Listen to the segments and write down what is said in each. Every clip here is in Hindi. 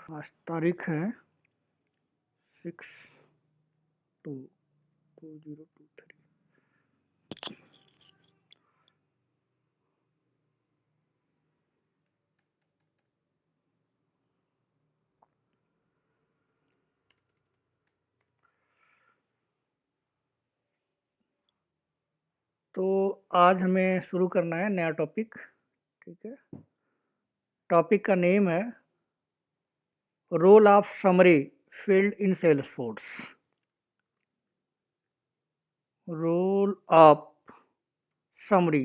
आज तारीख है 6/2/2023। तो आज हमें शुरू करना है नया टॉपिक। ठीक है, टॉपिक का नेम है roll of summary field in Salesforce. Roll of summary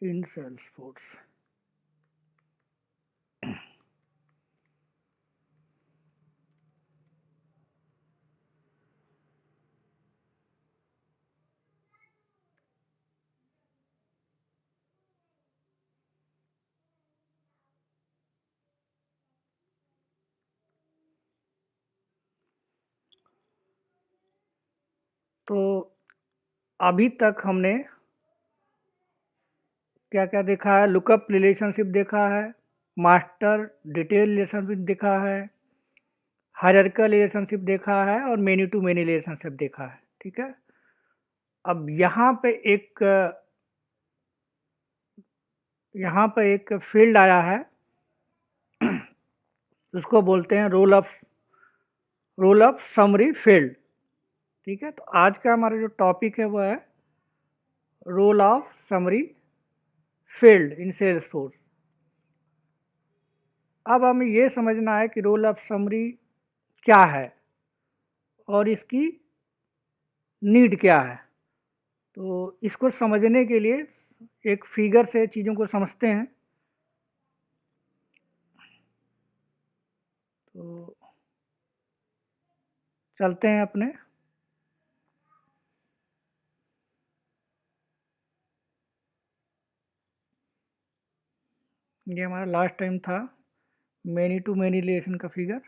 in Salesforce. तो अभी तक हमने क्या क्या देखा है? लुकअप रिलेशनशिप देखा है, मास्टर डिटेल रिलेशनशिप देखा है, हायरार्किकल रिलेशनशिप देखा है और मेनी टू मेनी रिलेशनशिप देखा है। ठीक है, अब यहाँ पे एक फील्ड आया है, उसको बोलते हैं रोल ऑफ समरी फील्ड। ठीक है, तो आज का हमारा जो टॉपिक है वो है roll of summary field in Salesforce. अब हमें ये समझना है कि रोल ऑफ समरी क्या है और इसकी नीड क्या है। तो इसको समझने के लिए एक फिगर से चीज़ों को समझते हैं। तो चलते हैं अपने। ये हमारा लास्ट टाइम था मेनी टू मेनी रिलेशन का फिगर।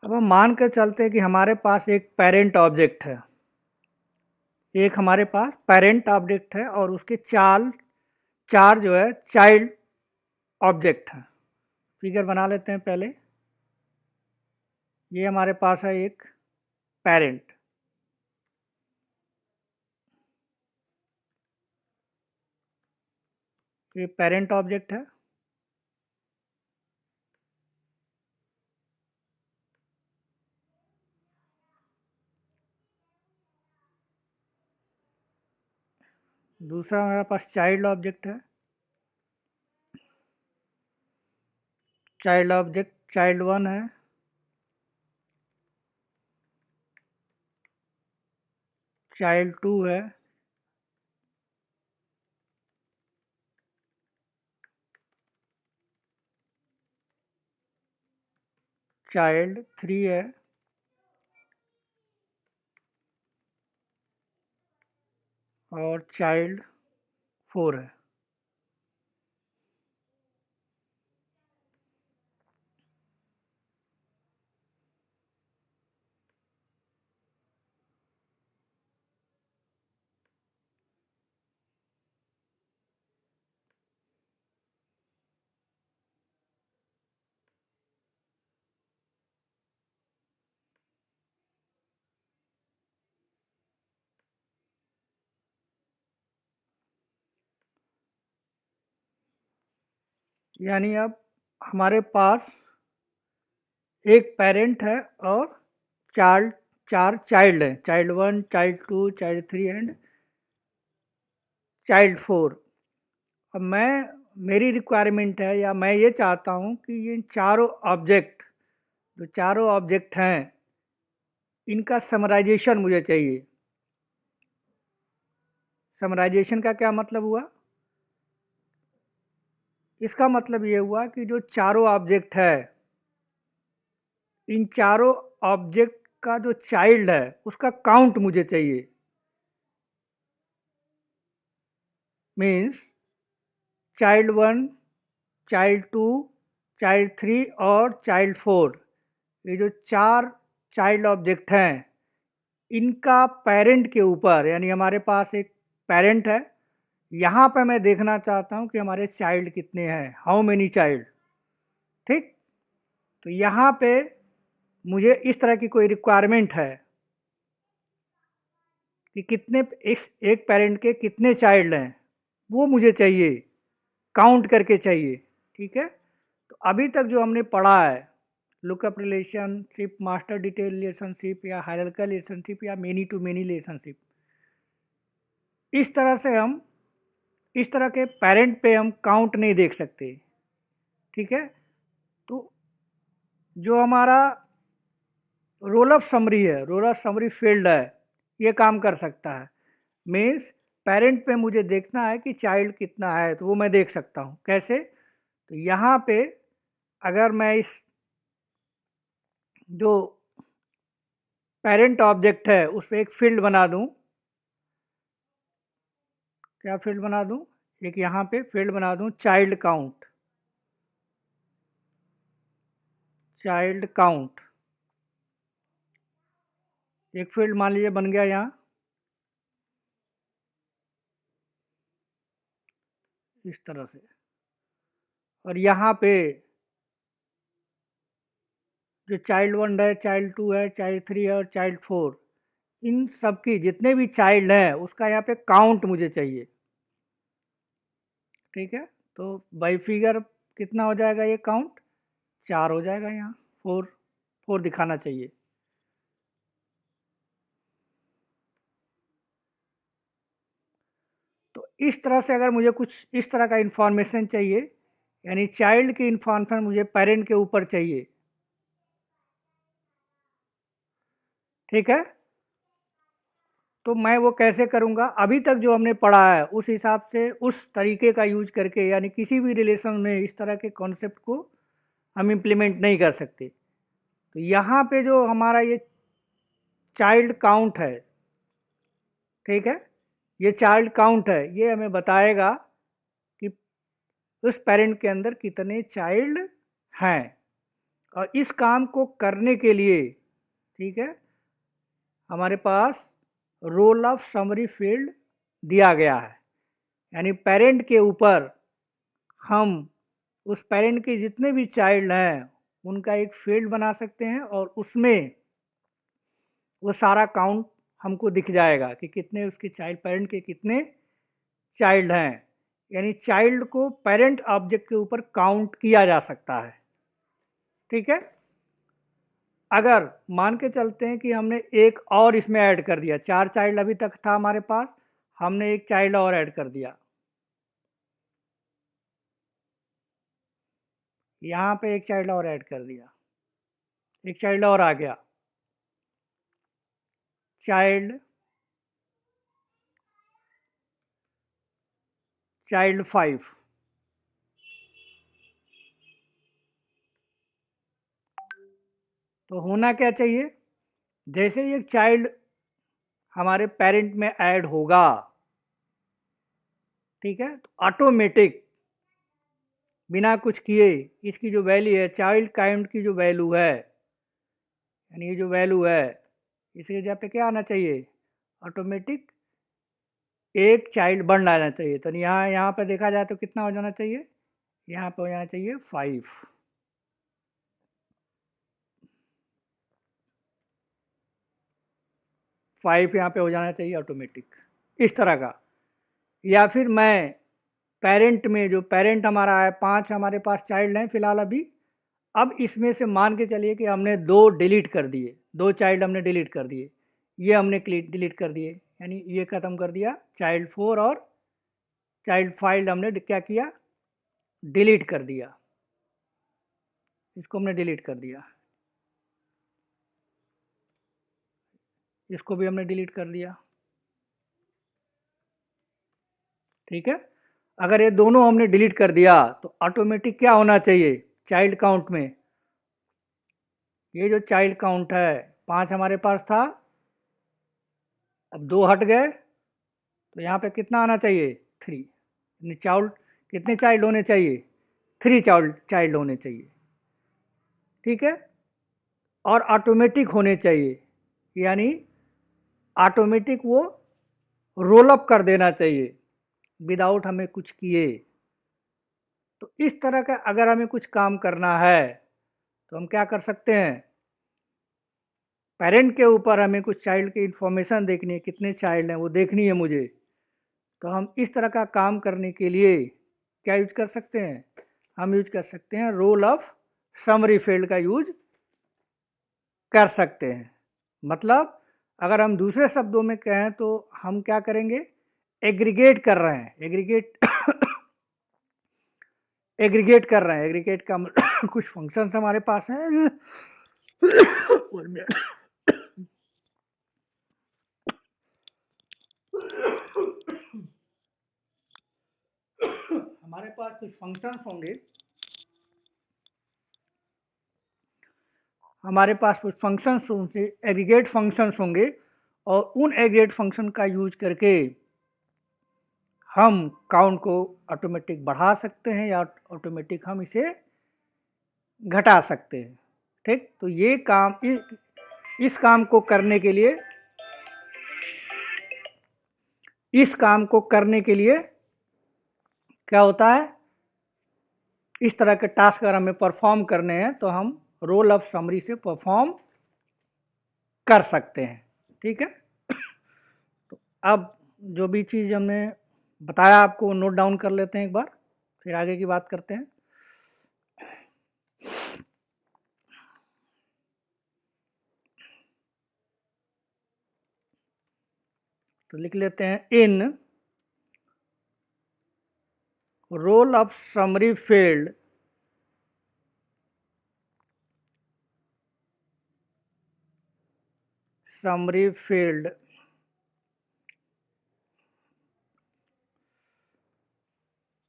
अब हम मान कर चलते हैं कि हमारे पास एक पेरेंट ऑब्जेक्ट है, एक हमारे पास पेरेंट ऑब्जेक्ट है और उसके चार जो है चाइल्ड ऑब्जेक्ट हैं। फिगर बना लेते हैं पहले। ये हमारे पास है एक पेरेंट, ये पेरेंट ऑब्जेक्ट है। दूसरा हमारे पास चाइल्ड ऑब्जेक्ट है। चाइल्ड ऑब्जेक्ट चाइल्ड 1 है, चाइल्ड 2 है, चाइल्ड 3 है और चाइल्ड 4 है। यानी अब हमारे पास एक पेरेंट है और चार चार चाइल्ड हैं, child 1, child 2, child 3 and child 4। अब मेरी रिक्वायरमेंट है या मैं ये चाहता हूँ कि ये चारों ऑब्जेक्ट, जो चारों ऑब्जेक्ट हैं, इनका समराइजेशन मुझे चाहिए। समराइजेशन का क्या मतलब हुआ? इसका मतलब ये हुआ कि जो चारों ऑब्जेक्ट है, इन चारों ऑब्जेक्ट का जो चाइल्ड है उसका काउंट मुझे चाहिए। मीन्स चाइल्ड 1, चाइल्ड 2, चाइल्ड 3 और चाइल्ड 4, ये जो 4 चाइल्ड ऑब्जेक्ट हैं, इनका पेरेंट के ऊपर, यानी हमारे पास एक पेरेंट है, यहाँ पे मैं देखना चाहता हूँ कि हमारे चाइल्ड कितने हैं, हाउ मेनी चाइल्ड। ठीक, तो यहाँ पे मुझे इस तरह की कोई रिक्वायरमेंट है कि कितने एक पेरेंट के कितने चाइल्ड हैं, वो मुझे चाहिए, काउंट करके चाहिए। ठीक है, तो अभी तक जो हमने पढ़ा है, lookup relationship, master detail relationship, या हायरार्किकल रिलेशनशिप, या मेनी टू मेनी रिलेशनशिप, इस तरह से हम इस तरह के पेरेंट पे हम काउंट नहीं देख सकते। ठीक है, तो जो हमारा रोल ऑफ समरी है, रोल ऑफ समरी फील्ड है, ये काम कर सकता है। मीन्स पेरेंट पे मुझे देखना है कि चाइल्ड कितना है, तो वो मैं देख सकता हूँ। कैसे? तो यहाँ पे अगर मैं इस जो पेरेंट ऑब्जेक्ट है उस पर एक फील्ड बना दूँ, क्या फील्ड बना दूँ? एक यहाँ पे फील्ड बना दूँ, चाइल्ड काउंट, चाइल्ड काउंट, एक फील्ड मान लीजिए बन गया यहाँ, इस तरह से। और यहाँ पे जो चाइल्ड 1 है, चाइल्ड 2 है, चाइल्ड 3 है और चाइल्ड 4, इन सब की जितने भी चाइल्ड हैं उसका यहाँ पे काउंट मुझे चाहिए। ठीक है, तो बाई फिगर कितना हो जाएगा ये काउंट? 4 हो जाएगा, यहाँ 4 दिखाना चाहिए। तो इस तरह से अगर मुझे कुछ इस तरह का इंफॉर्मेशन चाहिए, यानी चाइल्ड की इंफॉर्मेशन मुझे पेरेंट के ऊपर चाहिए। ठीक है, तो मैं वो कैसे करूँगा? अभी तक जो हमने पढ़ा है उस हिसाब से, उस तरीके का यूज करके, यानी किसी भी रिलेशन में इस तरह के कॉन्सेप्ट को हम इम्प्लीमेंट नहीं कर सकते। तो यहाँ पे जो हमारा ये चाइल्ड काउंट है, ठीक है, ये चाइल्ड काउंट है, ये हमें बताएगा कि उस पेरेंट के अंदर कितने चाइल्ड हैं। और इस काम को करने के लिए, ठीक है, हमारे पास रोल ऑफ समरी फील्ड दिया गया है, यानी पेरेंट के ऊपर हम उस पेरेंट के जितने भी चाइल्ड हैं उनका एक फील्ड बना सकते हैं, और उसमें वो सारा काउंट हमको दिख जाएगा कि कितने उसके चाइल्ड, पेरेंट के कितने चाइल्ड हैं। यानी चाइल्ड को पेरेंट ऑब्जेक्ट के ऊपर काउंट किया जा सकता है। ठीक है, अगर मान के चलते हैं कि हमने एक और इसमें ऐड कर दिया, 4 चाइल्ड अभी तक था हमारे पास, हमने एक चाइल्ड और ऐड कर दिया, यहाँ पे एक चाइल्ड और ऐड कर दिया, एक चाइल्ड और आ गया, चाइल्ड 5। तो होना क्या चाहिए? जैसे ही एक चाइल्ड हमारे पेरेंट में ऐड होगा, ठीक है, तो ऑटोमेटिक बिना कुछ किए इसकी जो वैल्यू है, चाइल्ड काउंट की जो वैल्यू है, यानी ये जो वैल्यू है, इसकी जगह पे क्या आना चाहिए? ऑटोमेटिक एक चाइल्ड बढ़ जाना चाहिए। तो यहाँ पे देखा जाए तो कितना हो जाना चाहिए? यहाँ पे हो जाना चाहिए 5। 5 यहाँ पे हो जाना चाहिए ऑटोमेटिक, इस तरह का। या फिर मैं पेरेंट में, जो पेरेंट हमारा है, 5 हमारे पास चाइल्ड हैं फिलहाल अभी, अब इसमें से मान के चलिए कि हमने 2 डिलीट कर दिए, 2 चाइल्ड हमने डिलीट कर दिए, ये हमने डिलीट कर दिए, यानी ये ख़त्म कर दिया, चाइल्ड 4 और चाइल्ड 5 हमने क्या किया? डिलीट कर दिया, इसको हमने डिलीट कर दिया, इसको भी हमने डिलीट कर दिया। ठीक है, अगर ये दोनों हमने डिलीट कर दिया तो ऑटोमेटिक क्या होना चाहिए चाइल्ड काउंट में? ये जो चाइल्ड काउंट है, 5 हमारे पास था, अब 2 हट गए, तो यहाँ पे कितना आना चाहिए? 3। चाइल्ड कितने चाइल्ड होने चाहिए? 3 चाइल्ड होने चाहिए। ठीक है, और ऑटोमेटिक होने चाहिए, यानी ऑटोमेटिक वो रोल अप कर देना चाहिए विदाउट हमें कुछ किए। तो इस तरह का अगर हमें कुछ काम करना है तो हम क्या कर सकते हैं, पेरेंट के ऊपर हमें कुछ चाइल्ड की इंफॉर्मेशन देखनी है, कितने चाइल्ड हैं वो देखनी है मुझे, तो हम इस तरह का काम करने के लिए क्या यूज कर सकते हैं, हम यूज कर सकते हैं रोल ऑफ समरी फील्ड का यूज कर सकते हैं। मतलब अगर हम दूसरे शब्दों में कहें तो हम क्या करेंगे, एग्रीगेट कर रहे हैं, एग्रीगेट एग्रीगेट कर रहे हैं, एग्रीगेट का कुछ फंक्शंस हमारे पास हैं हमारे पास कुछ फंक्शंस होंगे, हमारे पास कुछ फंक्शंस होंगे, एग्रीगेट फंक्शंस होंगे, और उन एग्रीगेट फंक्शन का यूज करके हम काउंट को ऑटोमेटिक बढ़ा सकते हैं या ऑटोमेटिक हम इसे घटा सकते हैं। ठीक, तो ये काम इस काम को करने के लिए, इस काम को करने के लिए क्या होता है, इस तरह के टास्क अगर हमें परफॉर्म करने हैं तो हम रोल ऑफ समरी से परफॉर्म कर सकते हैं। ठीक है, तो अब जो भी चीज़ हमने बताया आपको नोट डाउन कर लेते हैं एक बार, फिर आगे की बात करते हैं। तो लिख लेते हैं, in roll of summary field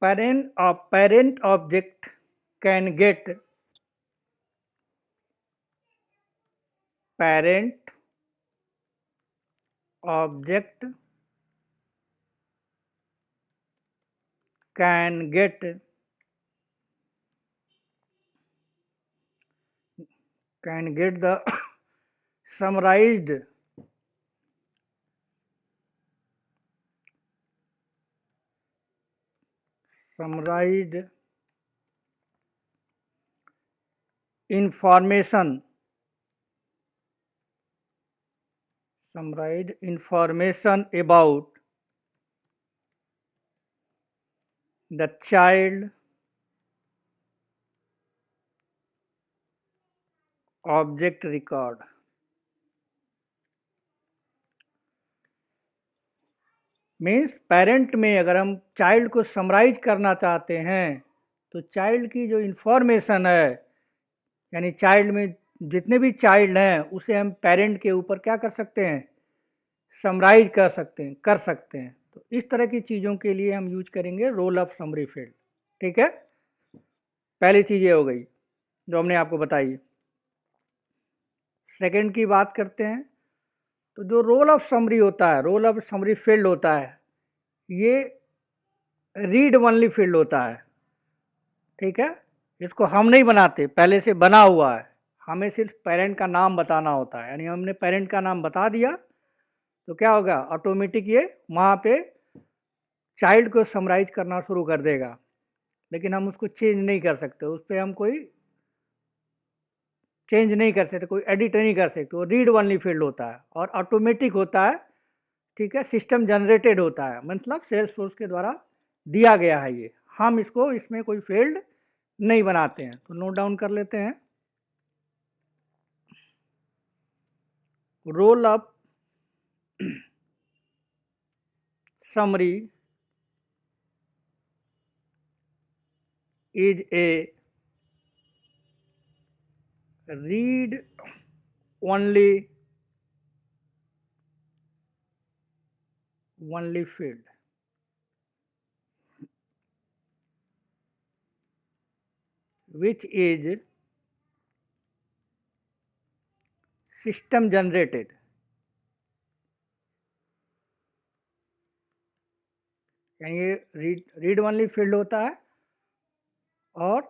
parent object can get parent object can get the summarized information about the child object record। Means parent में अगर हम चाइल्ड को समराइज करना चाहते हैं तो चाइल्ड की जो इंफॉर्मेशन है, यानी चाइल्ड में जितने भी चाइल्ड हैं उसे हम पेरेंट के ऊपर क्या कर सकते हैं, समराइज कर सकते हैं। तो इस तरह की चीज़ों के लिए हम यूज करेंगे रोल ऑफ समरी फील्ड। ठीक है, पहली चीज़ ये हो गई जो हमने आपको बताई। सेकंड की बात करते हैं, तो जो रोल ऑफ समरी होता है, रोल ऑफ समरी फील्ड होता है, ये रीड ओनली फील्ड होता है। ठीक है, इसको हम नहीं बनाते, पहले से बना हुआ है, हमें सिर्फ पेरेंट का नाम बताना होता है, यानी हमने पेरेंट का नाम बता दिया तो क्या होगा, ऑटोमेटिक ये वहाँ पे चाइल्ड को समराइज करना शुरू कर देगा। लेकिन हम उसको चेंज नहीं कर सकते, उस पर हम कोई चेंज नहीं कर सकते, कोई एडिट नहीं कर सकते, वो रीड ओनली फील्ड होता है और ऑटोमेटिक होता है। ठीक है, सिस्टम जनरेटेड होता है, मतलब सेल्स फोर्स के द्वारा दिया गया है ये, हम इसको इसमें कोई फील्ड नहीं बनाते हैं। तो नोट डाउन कर लेते हैं, role up summary is a read only field which is system generated। यानी ये रीड ओनली फील्ड होता है और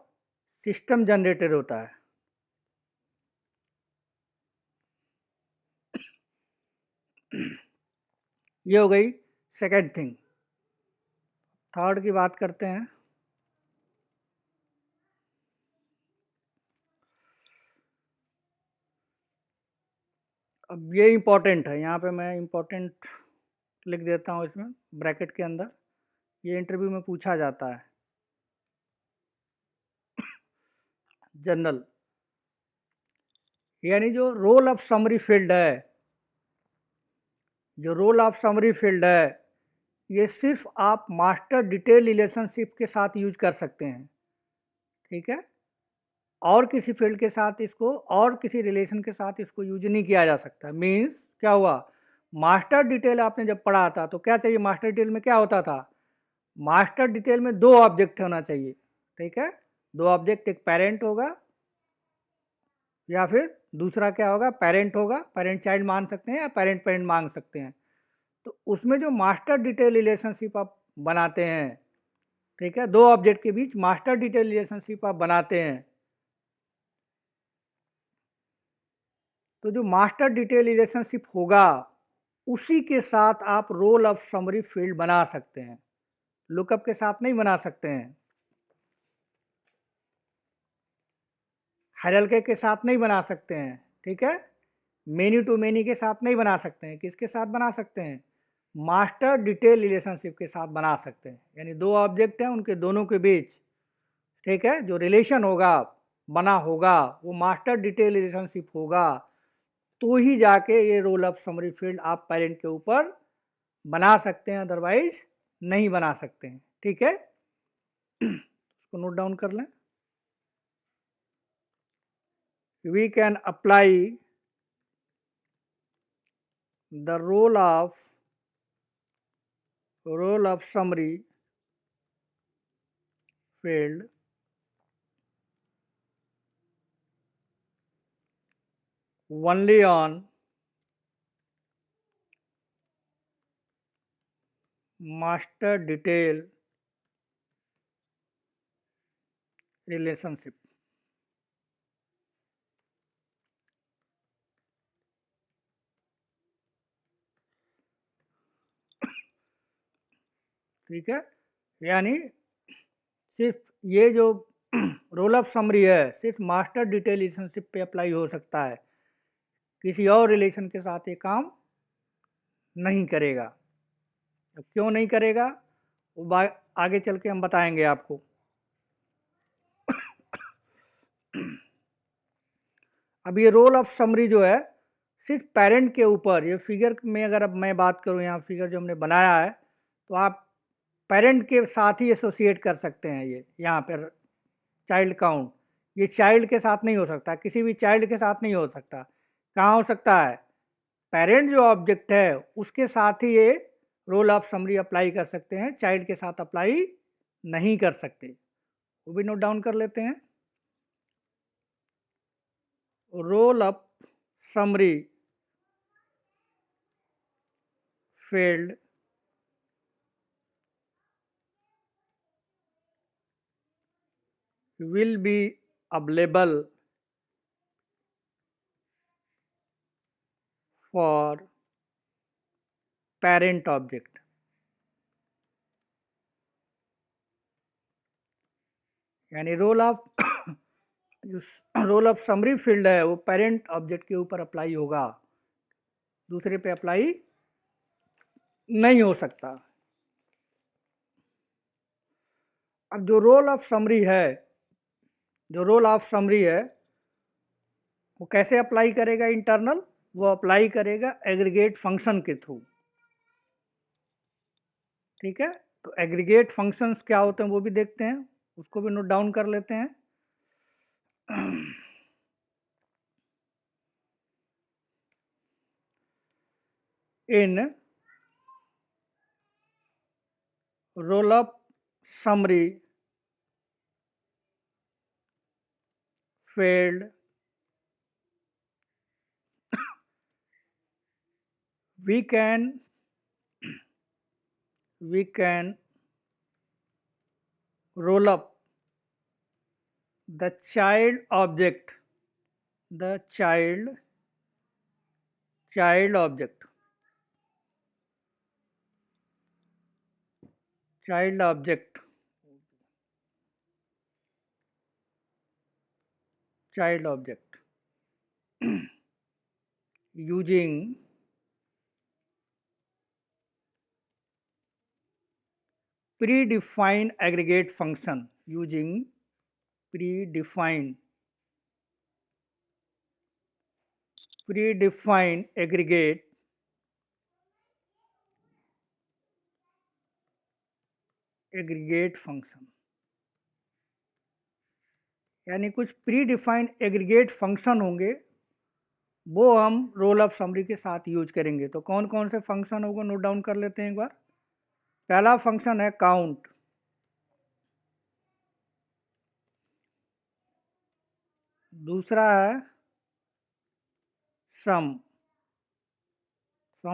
सिस्टम जनरेटेड होता है। ये हो गई सेकेंड थिंग। थर्ड की बात करते हैं। अब ये इम्पोर्टेंट है, यहाँ पे मैं इम्पोर्टेंट लिख देता हूँ इसमें ब्रैकेट के अंदर, ये इंटरव्यू में पूछा जाता है। जनरल, यानी जो रोल ऑफ समरी फील्ड है, जो रोल ऑफ समरी फील्ड है, ये सिर्फ आप मास्टर डिटेल रिलेशनशिप के साथ यूज कर सकते हैं, ठीक है। और किसी फील्ड के साथ इसको, और किसी रिलेशन के साथ इसको यूज नहीं किया जा सकता। मीन्स क्या हुआ, मास्टर डिटेल आपने जब पढ़ा था तो क्या चाहिए, मास्टर डिटेल में क्या होता था, मास्टर डिटेल में दो ऑब्जेक्ट होना चाहिए, ठीक है। दो ऑब्जेक्ट, एक पेरेंट होगा या फिर दूसरा क्या होगा, पेरेंट होगा, पेरेंट चाइल्ड मान सकते हैं या पेरेंट पेरेंट मान सकते हैं। तो उसमें जो मास्टर डिटेल रिलेशनशिप आप बनाते हैं, ठीक है, दो ऑब्जेक्ट के बीच मास्टर डिटेल रिलेशनशिप आप बनाते हैं, तो जो मास्टर डिटेल रिलेशनशिप होगा उसी के साथ आप रोल ऑफ समरी फील्ड बना सकते हैं, लुकअप के साथ नहीं बना सकते हैं, हायरार्की के साथ नहीं बना सकते हैं, ठीक है, मेनी टू मेनी के साथ नहीं बना सकते हैं। किसके साथ बना सकते हैं, मास्टर डिटेल रिलेशनशिप के साथ बना सकते हैं। यानी दो ऑब्जेक्ट हैं, उनके दोनों के बीच, ठीक है, जो रिलेशन होगा, बना होगा, वो मास्टर डिटेल रिलेशनशिप होगा, तो ही जाके ये रोल ऑफ समरी फील्ड आप पेरेंट के ऊपर बना सकते हैं, अदरवाइज नहीं बना सकते हैं, ठीक है। इसको नोट डाउन कर लें। We can apply the roll of summary field only on master detail relationship। ठीक है, यानी सिर्फ ये जो रोल ऑफ समरी है सिर्फ मास्टर डिटेल रिलेशनशिप पे अप्लाई हो सकता है, किसी और रिलेशन के साथ ये काम नहीं करेगा। अब क्यों नहीं करेगा वो आगे चल के हम बताएंगे आपको। अब ये रोल ऑफ समरी जो है सिर्फ पेरेंट के ऊपर, ये फिगर में अगर अब मैं बात करूं, यहाँ फिगर जो हमने बनाया है, तो आप पेरेंट के साथ ही एसोसिएट कर सकते हैं। ये यहाँ पर चाइल्ड काउंट, ये चाइल्ड के साथ नहीं हो सकता, किसी भी चाइल्ड के साथ नहीं हो सकता। कहाँ हो सकता है, पेरेंट जो ऑब्जेक्ट है उसके साथ ही ये रोल ऑफ समरी अप्लाई कर सकते हैं, चाइल्ड के साथ अप्लाई नहीं कर सकते। वो भी नोट डाउन कर लेते हैं। Roll of summary field will be available for parent object। यानी रोल ऑफ समरी फील्ड है वो पेरेंट ऑब्जेक्ट के ऊपर अप्लाई होगा, दूसरे पे अप्लाई नहीं हो सकता। अब जो रोल ऑफ समरी है, जो रोल ऑफ समरी है वो कैसे अप्लाई करेगा इंटरनल, वो अप्लाई करेगा एग्रीगेट फंक्शन के थ्रू, ठीक है। तो एग्रीगेट फंक्शंस क्या होते हैं वो भी देखते हैं, उसको भी नोट डाउन कर लेते हैं। In roll of summary field we can roll up the child object, the child object child object, child object using predefined aggregate function, using predefined aggregate function, यानी कुछ प्री डिफाइंड एग्रीगेट फंक्शन होंगे, वो हम रोल ऑफ समरी के साथ यूज करेंगे। तो कौन कौन से फंक्शन होगा नोट डाउन कर लेते हैं एक बार। पहला फंक्शन है काउंट, दूसरा है सम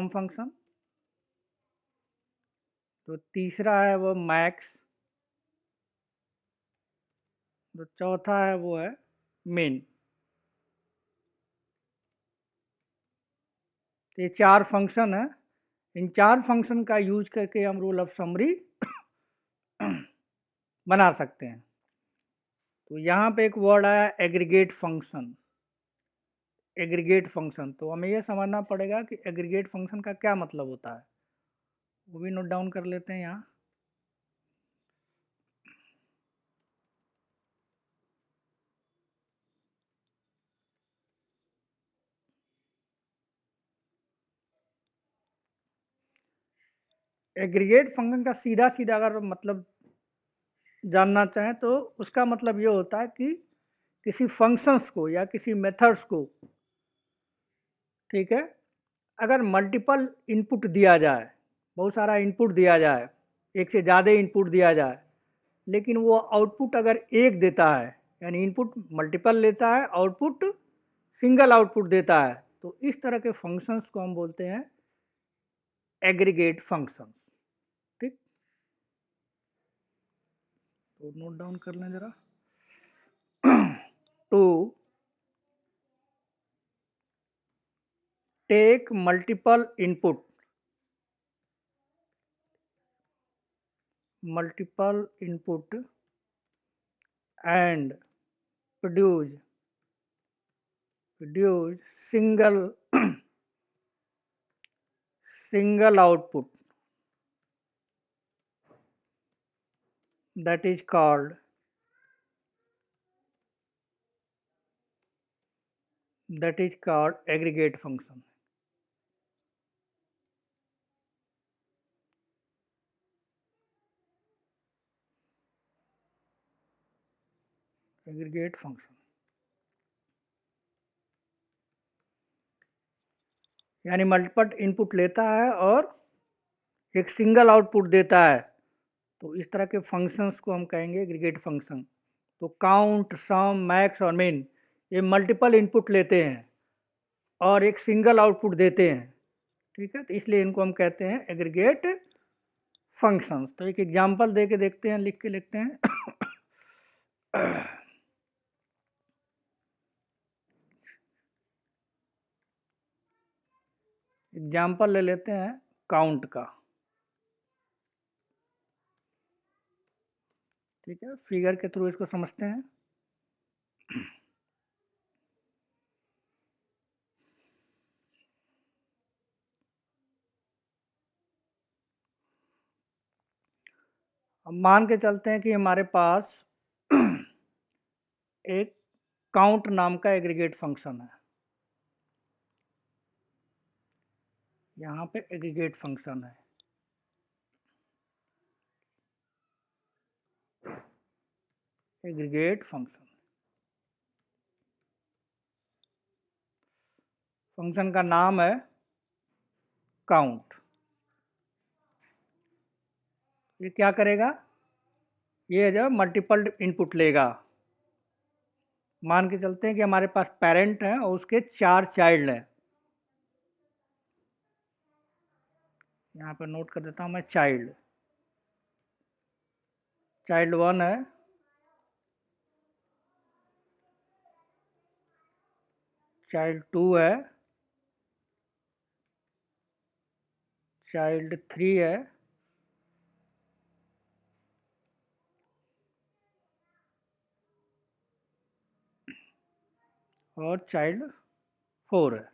फंक्शन, तो तीसरा है वो मैक्स, तो चौथा है वो है मेन। तो ये चार फंक्शन है, इन चार फंक्शन का यूज करके हम रोल ऑफ समरी बना सकते हैं। तो यहाँ पे एक वर्ड आया एग्रीगेट फंक्शन, एग्रीगेट फंक्शन, तो हमें यह समझना पड़ेगा कि एग्रीगेट फंक्शन का क्या मतलब होता है, वो भी नोट डाउन कर लेते हैं यहाँ। एग्रीगेट फंक्शन का सीधा सीधा अगर मतलब जानना चाहें तो उसका मतलब ये होता है कि किसी फंक्शंस को या किसी मेथड्स को, ठीक है, अगर मल्टीपल इनपुट दिया जाए, बहुत सारा इनपुट दिया जाए, एक से ज़्यादा इनपुट दिया जाए, लेकिन वो आउटपुट अगर एक देता है, यानी इनपुट मल्टीपल लेता है, आउटपुट सिंगल आउटपुट देता है, तो इस तरह के फंक्शंस को हम बोलते हैं एग्रीगेट फंक्शंस। ठीक, तो नोट डाउन कर लें जरा। To take multiple input and produce single output, that is called aggregate function। Aggregate function यानी मल्टीपल इनपुट लेता है और एक सिंगल आउटपुट देता है, तो इस तरह के फंक्शंस को हम कहेंगे एग्रीगेट फंक्शन। तो काउंट, सम, मैक्स और मिन ये मल्टीपल इनपुट लेते हैं और एक सिंगल आउटपुट देते हैं, ठीक है, तो इसलिए इनको हम कहते हैं एग्रीगेट फंक्शंस। तो एक एग्जांपल दे के देखते हैं, लिख के लिखते हैं। एग्जाम्पल ले लेते हैं काउंट का, ठीक है, फिगर के थ्रू इसको समझते हैं। अब मान के चलते हैं कि हमारे पास एक काउंट नाम का एग्रीगेट फंक्शन है, यहाँ पे एग्रीगेट फंक्शन है, एग्रीगेट फंक्शन, फंक्शन का नाम है काउंट। ये क्या करेगा, ये जो मल्टीपल इनपुट लेगा। मान के चलते हैं कि हमारे पास पेरेंट है और उसके 4 चाइल्ड हैं, यहाँ पर नोट कर देता हूँ मैं, चाइल्ड 1 है, चाइल्ड 2 है, चाइल्ड 3 है, और चाइल्ड 4 है।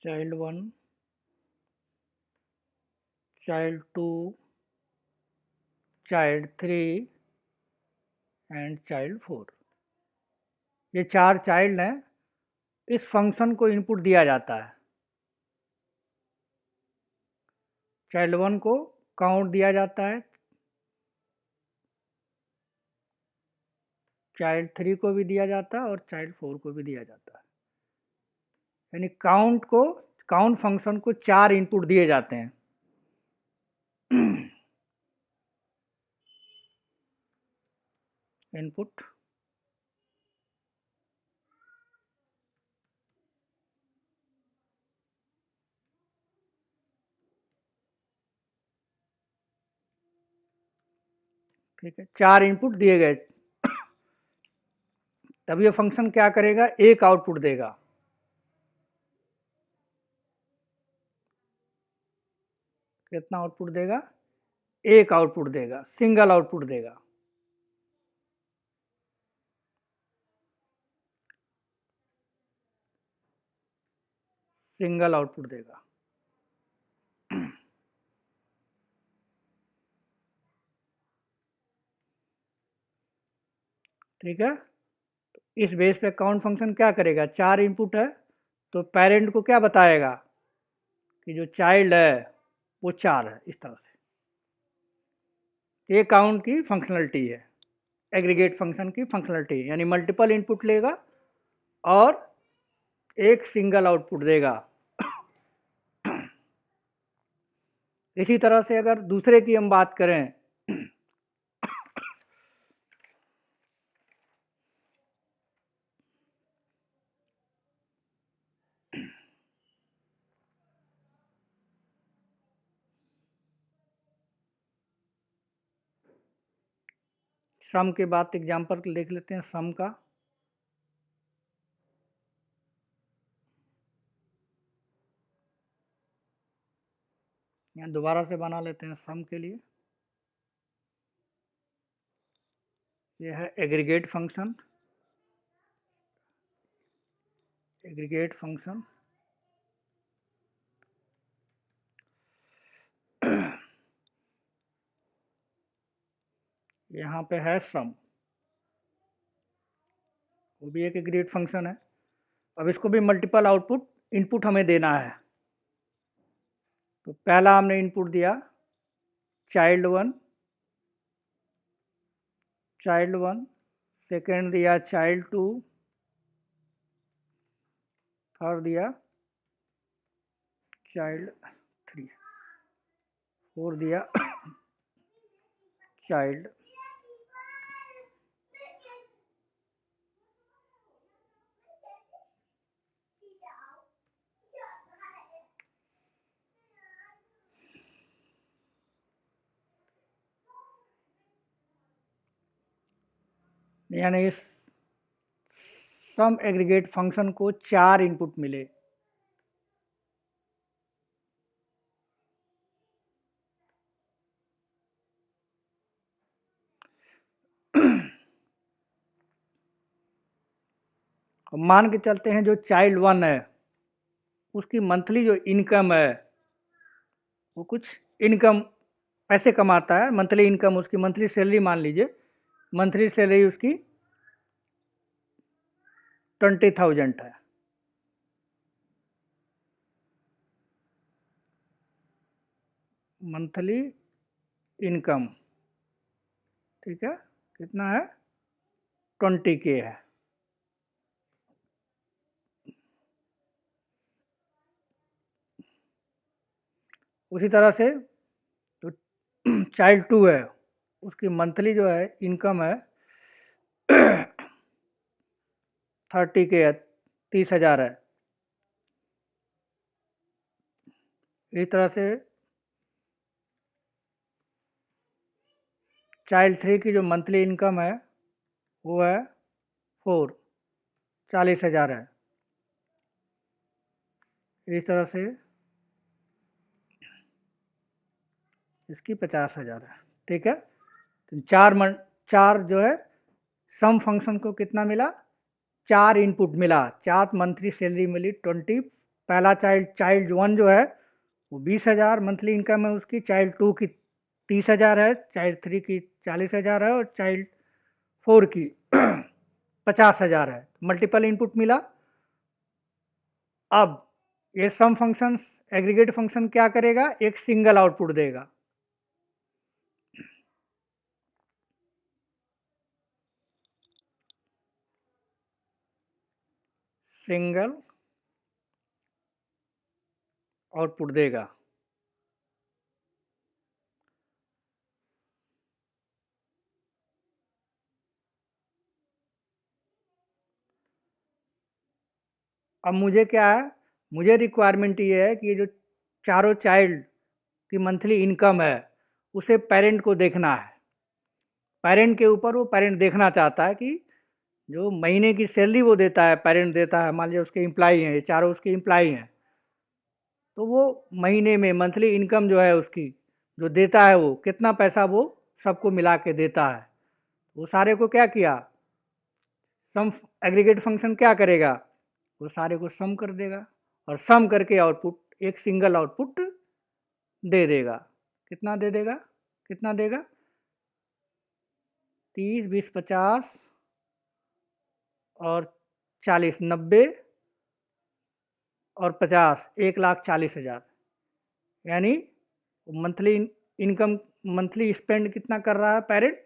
Child 1, child 2, child 3 and child 4। ये 4 चाइल्ड हैं। इस फंक्शन को इनपुट दिया जाता है। चाइल्ड 1 को काउंट दिया जाता है, चाइल्ड 3 को भी दिया जाता है और चाइल्ड 4 को भी दिया जाता है। यानी काउंट फंक्शन को 4 इनपुट दिए जाते हैं। इनपुट ठीक है, 4 इनपुट दिए गए। तब ये फंक्शन क्या करेगा, एक आउटपुट देगा। कितना आउटपुट देगा, एक आउटपुट देगा, सिंगल आउटपुट देगा। सिंगल आउटपुट देगा। ठीक है, इस बेस पे काउंट फंक्शन क्या करेगा, 4 इनपुट है तो पेरेंट को क्या बताएगा कि जो चाइल्ड है वो 4 है, इस तरह से। ये काउंट की फंक्शनलिटी है, एग्रीगेट फंक्शन की फंक्शनलिटी, यानी मल्टीपल इनपुट लेगा और एक सिंगल आउटपुट देगा। इसी तरह से अगर दूसरे की हम बात करें, सम के बाद एग्जाम्पल देख लेते हैं सम का। यहाँ दोबारा से बना लेते हैं सम के लिए। यह है एग्रीगेट फंक्शन। एग्रीगेट फंक्शन यहाँ पे है सम, वो भी एक एग्रीगेट फंक्शन है। अब इसको भी मल्टीपल आउटपुट इनपुट हमें देना है। तो पहला हमने इनपुट दिया चाइल्ड 1, सेकेंड दिया चाइल्ड 2, थर्ड दिया चाइल्ड 3, फोर दिया चाइल्ड। यानी इस सम एग्रीगेट फंक्शन को 4 इनपुट मिले। मान के चलते हैं जो चाइल्ड 1 है उसकी मंथली जो इनकम है वो कुछ इनकम पैसे कमाता है, मंथली इनकम उसकी मंथली सैलरी मान लीजिए, मंथली सैलरी उसकी 20,000 है। मंथली इनकम, ठीक है, कितना है, 20K है। उसी तरह से तो चाइल्ड 2 है, उसकी मंथली जो है इनकम है 30K है, 30,000 है। इस तरह से चाइल्ड 3 की जो मंथली इनकम है वो है 40,000 है। इस तरह से इसकी 50,000 है। ठीक है, तो चार जो है सम फंक्शन को कितना मिला, 4 इनपुट मिला, 4 मंथली सैलरी मिली 20। पहला चाइल्ड 1 जो है वो 20,000 मंथली इनकम है उसकी, चाइल्ड 2 की 30,000 है, चाइल्ड 3 की 40,000 है और चाइल्ड 4 की 50,000 है। मल्टीपल इनपुट मिला। अब ये सम फंक्शन एग्रीगेट फंक्शन क्या करेगा, एक सिंगल आउटपुट देगा। सिंगल आउटपुट देगा। अब मुझे क्या है, मुझे रिक्वायरमेंट ये है कि ये जो चारों चाइल्ड की मंथली इनकम है उसे पेरेंट को देखना है। पेरेंट के ऊपर वो पेरेंट देखना चाहता है कि जो महीने की सैलरी वो देता है, पेरेंट देता है, मान लीजिए उसके एम्प्लॉई हैं, ये चारों उसके एम्प्लॉई हैं, तो वो महीने में मंथली इनकम जो है उसकी जो देता है वो कितना पैसा वो सबको मिला के देता है। वो सारे को क्या किया, सम एग्रीगेट फंक्शन क्या करेगा, वो सारे को सम कर देगा और सम करके आउटपुट एक सिंगल आउटपुट दे देगा। कितना दे देगा, कितना देगा, 30, 20, 50 और 40, 90 और 50, 1,40,000। यानी मंथली इनकम, मंथली स्पेंड कितना कर रहा है पेरेंट,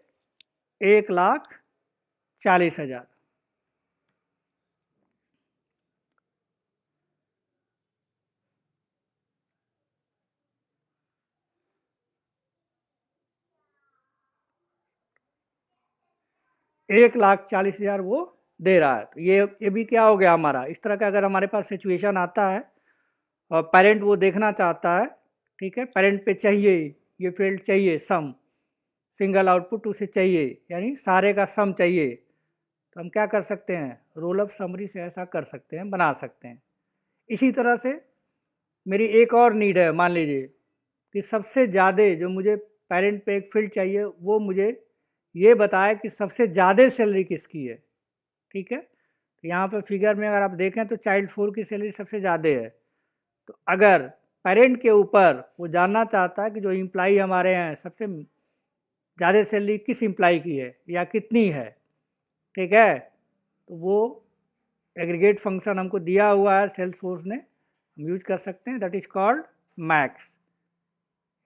1,40,000। 1,40,000 वो दे रहा है। तो ये भी क्या हो गया हमारा, इस तरह का अगर हमारे पास सिचुएशन आता है और पेरेंट वो देखना चाहता है, ठीक है, पेरेंट पे चाहिए ये फील्ड चाहिए सम, सिंगल आउटपुट उसे चाहिए, यानी सारे का सम चाहिए, तो हम क्या कर सकते हैं, रोल अप समरी से ऐसा कर सकते हैं, बना सकते हैं। इसी तरह से मेरी एक और नीड है, मान लीजिए कि सबसे ज़्यादा जो मुझे पेरेंट पे एक फील्ड चाहिए वो मुझे ये बताए कि सबसे ज़्यादा सैलरी किसकी है। ठीक है, तो यहाँ पे फिगर में अगर आप देखें तो चाइल्ड 4 की सैलरी सबसे ज़्यादा है। तो अगर पेरेंट के ऊपर वो जानना चाहता है कि जो इम्प्लाई हमारे हैं सबसे ज़्यादा सैलरी किस इम्प्लाई की है या कितनी है, ठीक है, तो वो एग्रीगेट फंक्शन हमको दिया हुआ है सेल्स फोर्स ने, हम यूज कर सकते हैं, दैट इज कॉल्ड मैक्स।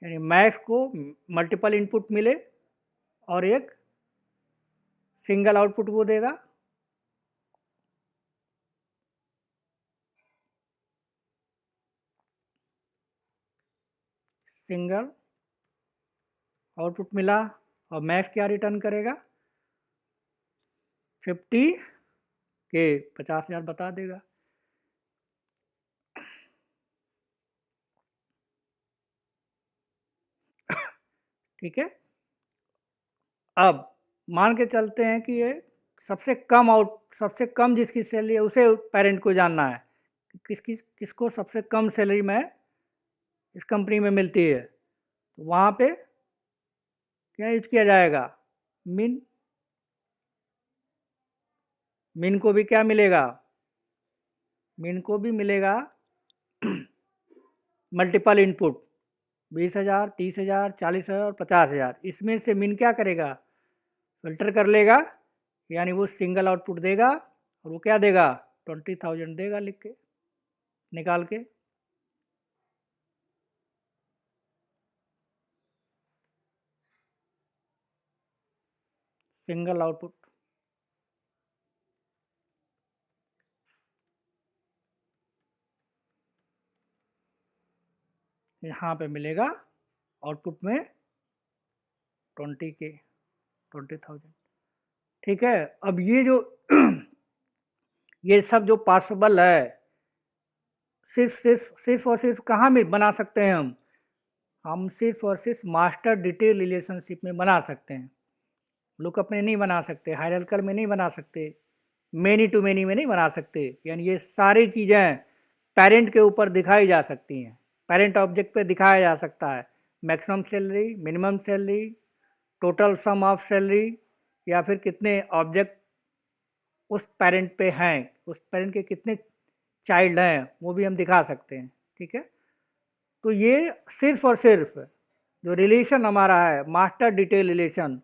यानी मैक्स को मल्टीपल इनपुट मिले और एक सिंगल आउटपुट वो देगा। सिंगल आउटपुट मिला और मैक्स क्या रिटर्न करेगा, 50 के 50,000 बता देगा। ठीक है, अब मान के चलते हैं कि ये सबसे कम जिसकी सैलरी है उसे पेरेंट को जानना है कि किसको सबसे कम सैलरी में इस कंपनी में मिलती है। तो वहाँ पे क्या यूज किया जाएगा, मिन। मिन को भी क्या मिलेगा, मिन को भी मिलेगा मल्टीपल इनपुट, 20,000, 30,000, 40,000 और 50,000। इसमें से मिन क्या करेगा, फिल्टर कर लेगा, यानी वो सिंगल आउटपुट देगा और वो क्या देगा, 20,000 देगा लिख के, निकाल के। सिंगल आउटपुट यहाँ पे मिलेगा आउटपुट में 20,000। ठीक है, अब ये जो ये सब जो पॉसिबल है सिर्फ और सिर्फ कहाँ में बना सकते हैं हम सिर्फ और सिर्फ मास्टर डिटेल रिलेशनशिप में बना सकते हैं। लुकअप में नहीं बना सकते, हायरार्किकल में नहीं बना सकते, मेनी टू मेनी में नहीं बना सकते। यानी ये सारी चीज़ें पेरेंट के ऊपर दिखाई जा सकती हैं, पेरेंट ऑब्जेक्ट पे दिखाया जा सकता है maximum salary, minimum salary, total sum of salary, या फिर कितने ऑब्जेक्ट उस पेरेंट पे हैं, उस पेरेंट के कितने चाइल्ड हैं, वो भी हम दिखा सकते हैं। ठीक है, तो ये सिर्फ और सिर्फ जो रिलेशन हमारा है मास्टर डिटेल रिलेशन,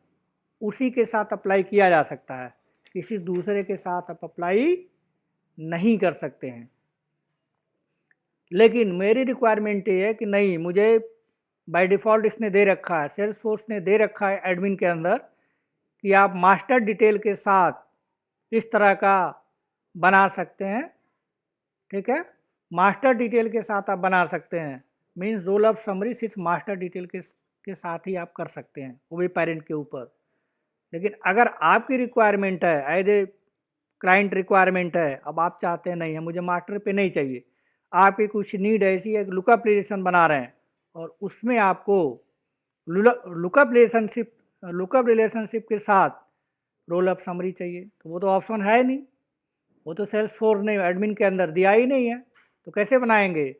उसी के साथ अप्लाई किया जा सकता है, किसी दूसरे के साथ आप अप्लाई नहीं कर सकते हैं। लेकिन मेरी रिक्वायरमेंट ये है कि नहीं, मुझे बाय डिफ़ॉल्ट इसने दे रखा है, सेल्सफोर्स ने दे रखा है एडमिन के अंदर कि आप मास्टर डिटेल के साथ इस तरह का बना सकते हैं। ठीक है, मास्टर डिटेल के साथ आप बना सकते हैं, मीन्स रोल ऑफ समरी सिर्फ मास्टर डिटेल के साथ ही आप कर सकते हैं, वो भी पेरेंट के ऊपर। लेकिन अगर आपकी रिक्वायरमेंट है, एज ए क्लाइंट रिक्वायरमेंट है, अब आप चाहते हैं नहीं है मुझे मास्टर पे नहीं चाहिए, आपकी कुछ नीड ऐसी है, लुकअप रिलेशन बना रहे हैं और उसमें आपको लुकअप रिलेशनशिप के साथ रोल अप समरी चाहिए, तो वो तो ऑप्शन है नहीं, वो तो सेल्सफोर्स ने एडमिन के अंदर दिया ही नहीं है, तो कैसे बनाएंगे?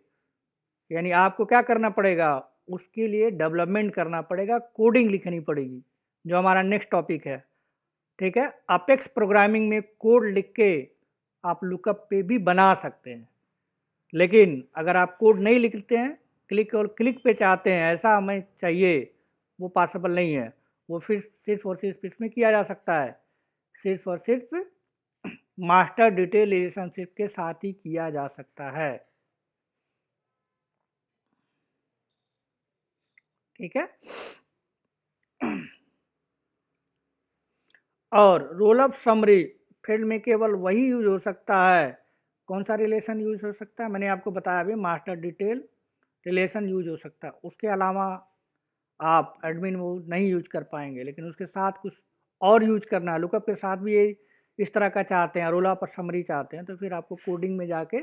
यानी आपको क्या करना पड़ेगा, उसके लिए डेवलपमेंट करना पड़ेगा, कोडिंग लिखनी पड़ेगी, जो हमारा नेक्स्ट टॉपिक है। ठीक है, अपेक्स प्रोग्रामिंग में कोड लिख के आप लुकअप पे भी बना सकते हैं। लेकिन अगर आप कोड नहीं लिखते हैं, क्लिक और क्लिक पे चाहते हैं ऐसा हमें चाहिए, वो पॉसिबल नहीं है। वो फिर सिर्फ और सिर्फ इसमें किया जा सकता है, सिर्फ और सिर्फ मास्टर डिटेल रिलेशनशिप के साथ ही किया जा सकता है। ठीक है, और रोल अप समरी फील्ड में केवल वही यूज हो सकता है, कौन सा रिलेशन यूज हो सकता है, मैंने आपको बताया अभी मास्टर डिटेल रिलेशन यूज हो सकता है, उसके अलावा आप एडमिन वो नहीं यूज कर पाएंगे। लेकिन उसके साथ कुछ और यूज करना है, लुकअप के साथ भी ये इस तरह का चाहते हैं, रोल अप समरी चाहते हैं, तो फिर आपको कोडिंग में जाके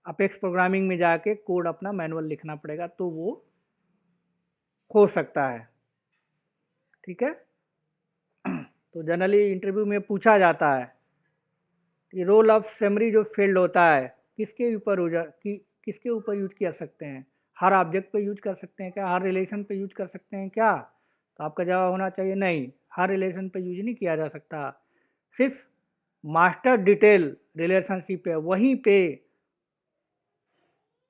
अपेक्स प्रोग्रामिंग में जाके कोड अपना मैनुअल लिखना पड़ेगा, तो वो हो सकता है। ठीक है, तो जनरली इंटरव्यू में पूछा जाता है कि रोल ऑफ समरी जो फील्ड होता है किसके ऊपर किसके ऊपर यूज कर सकते हैं, हर ऑब्जेक्ट पे यूज कर सकते हैं क्या, हर रिलेशन पे यूज कर सकते हैं क्या? तो आपका जवाब होना चाहिए नहीं, हर रिलेशन पे यूज नहीं किया जा सकता, सिर्फ मास्टर डिटेल रिलेशनशिप है वहीं पे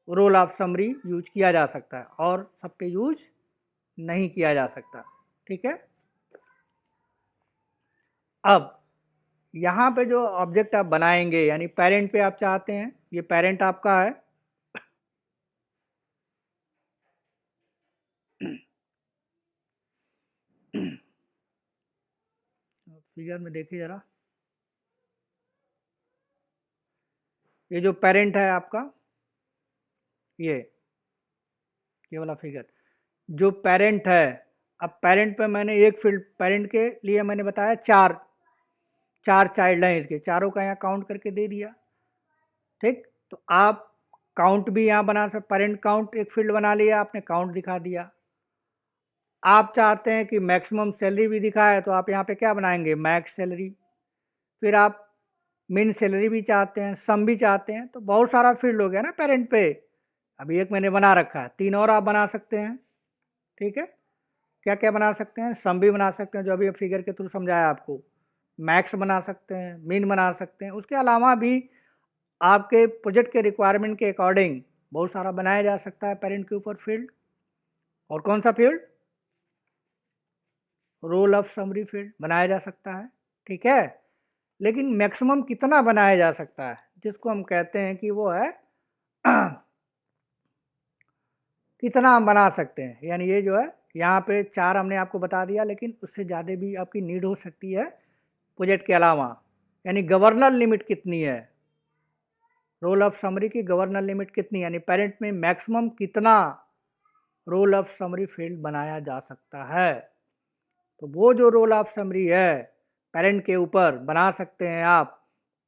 रोल ऑफ समरी यूज किया जा सकता है, और सब पे यूज नहीं किया जा सकता। ठीक है, अब यहाँ पे जो ऑब्जेक्ट आप बनाएंगे, यानी पेरेंट पे आप चाहते हैं, ये पेरेंट आपका है, फिगर में देखिए जरा, ये जो पेरेंट है आपका, ये वाला फिगर जो पेरेंट है, अब पेरेंट पे मैंने एक फील्ड, पेरेंट के लिए मैंने बताया चार चार चाइल्ड हैं, इसके चारों का यहाँ काउंट करके दे दिया। ठीक, तो आप काउंट भी यहाँ बना सकते, पेरेंट काउंट एक फील्ड बना लिया आपने, काउंट दिखा दिया। आप चाहते हैं कि मैक्सिमम सैलरी भी दिखाए, तो आप यहाँ पे क्या बनाएंगे, मैक्स सैलरी। फिर आप मिन सैलरी भी चाहते हैं, सम भी चाहते हैं, तो बहुत सारा फील्ड हो गया ना पेरेंट पे। अभी एक मैंने बना रखा है, तीन और आप बना सकते हैं। ठीक है, क्या क्या बना सकते हैं, सम भी बना सकते हैं जो अभी फिगर के थ्रू समझाया आपको, मैक्स बना सकते हैं, मिन बना सकते हैं, उसके अलावा भी आपके प्रोजेक्ट के रिक्वायरमेंट के अकॉर्डिंग बहुत सारा बनाया जा सकता है पेरेंट के ऊपर फील्ड। और कौन सा field, roll of summary field बनाया जा सकता है। ठीक है, लेकिन मैक्सिमम कितना बनाया जा सकता है, जिसको हम कहते हैं कि वो है कितना हम बना सकते हैं, यानी ये जो है यहाँ पे चार हमने आपको बता दिया, लेकिन उससे ज़्यादा भी आपकी नीड हो सकती है प्रोजेक्ट के अलावा। यानी गवर्नर लिमिट कितनी है, रोल ऑफ समरी की गवर्नर लिमिट कितनी, यानी पेरेंट में मैक्सिमम कितना रोल ऑफ समरी फील्ड बनाया जा सकता है। तो वो जो रोल ऑफ समरी है पेरेंट के ऊपर बना सकते हैं आप,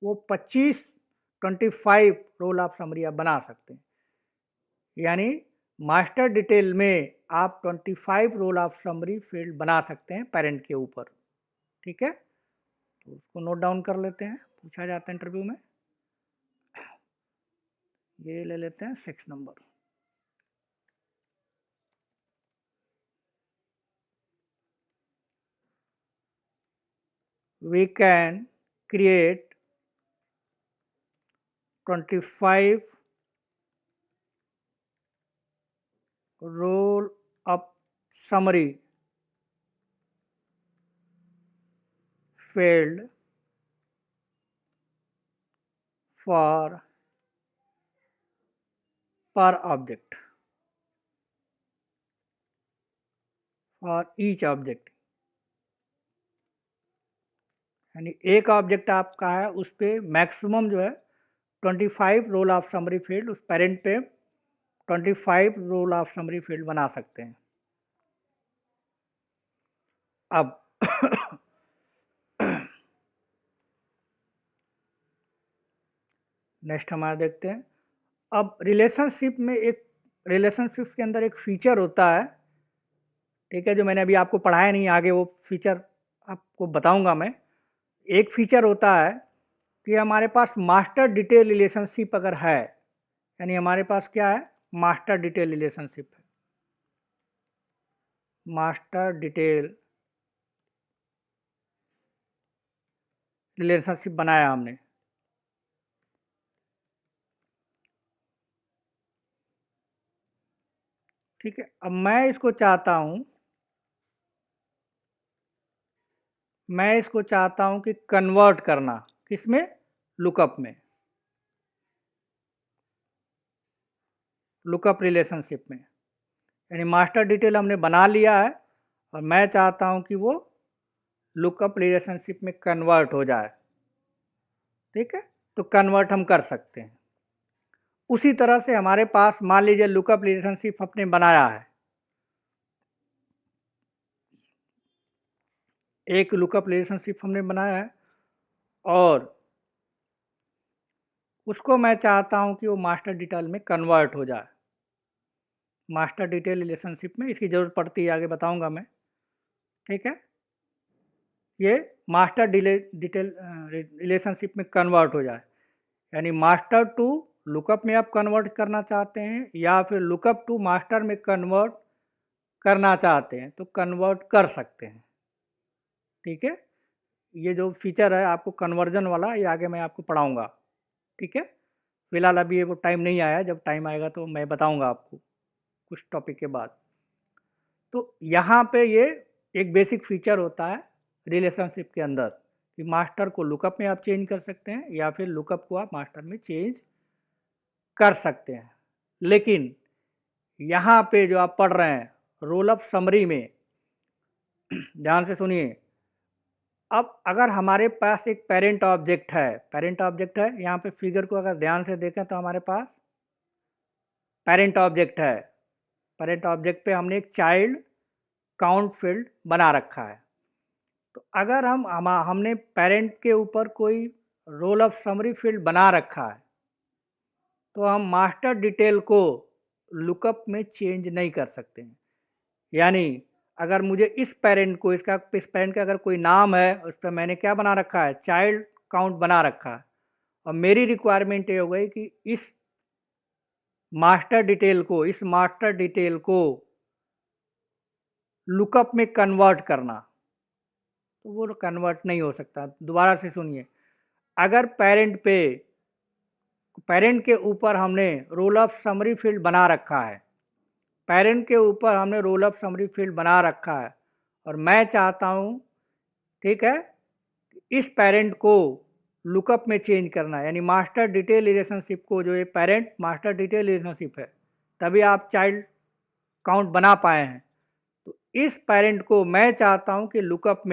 वो 25 रोल ऑफ समरी आप बना सकते हैं। यानी मास्टर डिटेल में आप 25 रोल ऑफ समरी फील्ड बना सकते हैं पेरेंट के ऊपर। ठीक है, तो उसको नोट डाउन कर लेते हैं, पूछा जाता है इंटरव्यू में। ये ले लेते हैं 6 number. We can create 25 roll up summary field for per object, for each object। यानी एक ऑब्जेक्ट आपका है, उस पे मैक्सिमम जो है 25 रोल ऑफ समरी फील्ड, उस पेरेंट पे 25 रोल ऑफ समरी फील्ड बना सकते हैं। अब नेक्स्ट हमारा देखते हैं। अब रिलेशनशिप के अंदर एक फीचर होता है, ठीक है, जो मैंने अभी आपको पढ़ाया नहीं, आगे वो फीचर आपको बताऊंगा मैं। एक फीचर होता है कि हमारे पास मास्टर डिटेल रिलेशनशिप अगर है, यानी हमारे पास क्या है, मास्टर डिटेल रिलेशनशिप है। मास्टर डिटेल रिलेशनशिप बनाया हमने, ठीक है। अब मैं इसको चाहता हूं कि कन्वर्ट करना, किसमें, लुकअप में, लुकअप रिलेशनशिप में। यानी मास्टर डिटेल हमने बना लिया है और मैं चाहता हूं कि वो लुकअप रिलेशनशिप में कन्वर्ट हो जाए, ठीक है। तो कन्वर्ट हम कर सकते हैं। उसी तरह से हमारे पास मान लीजिए लुकअप रिलेशनशिप हमने बनाया है, एक लुकअप रिलेशनशिप हमने बनाया है और उसको मैं चाहता हूं कि वो मास्टर डिटेल में कन्वर्ट हो जाए। मास्टर डिटेल रिलेशनशिप में इसकी ज़रूरत पड़ती है, आगे बताऊंगा मैं, ठीक है। ये मास्टर डिटेल रिलेशनशिप में कन्वर्ट हो जाए, यानी मास्टर टू लुकअप में आप कन्वर्ट करना चाहते हैं या फिर लुकअप टू मास्टर में कन्वर्ट करना चाहते हैं तो कन्वर्ट कर सकते हैं, ठीक है। ये जो फीचर है आपको कन्वर्जन वाला, ये आगे मैं आपको पढ़ाऊंगा, ठीक है। फिलहाल अभी ये वो टाइम नहीं आया, जब टाइम आएगा तो मैं बताऊंगा आपको कुछ टॉपिक के बाद। तो यहाँ पे ये एक बेसिक फीचर होता है रिलेशनशिप के अंदर कि मास्टर को लुकअप में आप चेंज कर सकते हैं या फिर लुकअप को आप मास्टर में चेंज कर सकते हैं। लेकिन यहाँ पे जो आप पढ़ रहे हैं रोल अप समरी में, ध्यान से सुनिए। अब अगर हमारे पास एक पेरेंट ऑब्जेक्ट है, यहाँ पे फिगर को अगर ध्यान से देखें तो हमारे पास पेरेंट ऑब्जेक्ट है। पेरेंट ऑब्जेक्ट पे हमने एक चाइल्ड काउंट फील्ड बना रखा है। तो अगर हमने पेरेंट के ऊपर कोई रोल ऑफ समरी फील्ड बना रखा है तो हम मास्टर डिटेल को लुकअप में चेंज नहीं कर सकते हैं। यानी अगर मुझे इस पेरेंट का अगर कोई नाम है, उस पर मैंने क्या बना रखा है, चाइल्ड काउंट बना रखा है, और मेरी रिक्वायरमेंट ये हो गई कि इस मास्टर डिटेल को लुकअप में कन्वर्ट करना, तो वो कन्वर्ट नहीं हो सकता। दोबारा से सुनिए, अगर पेरेंट के ऊपर हमने रोल ऑफ समरी फील्ड बना रखा है, पेरेंट के ऊपर हमने रोल ऑफ समरी फील्ड बना रखा है और मैं चाहता हूं, ठीक है, इस पेरेंट को लुकअप में चेंज करना है, यानी मास्टर डिटेल रिलेशनशिप को, जो ये पेरेंट मास्टर डिटेल रिलेशनशिप है, तभी आप चाइल्ड काउंट बना पाए हैं। तो इस पेरेंट को मैं चाहता हूं कि लुकअप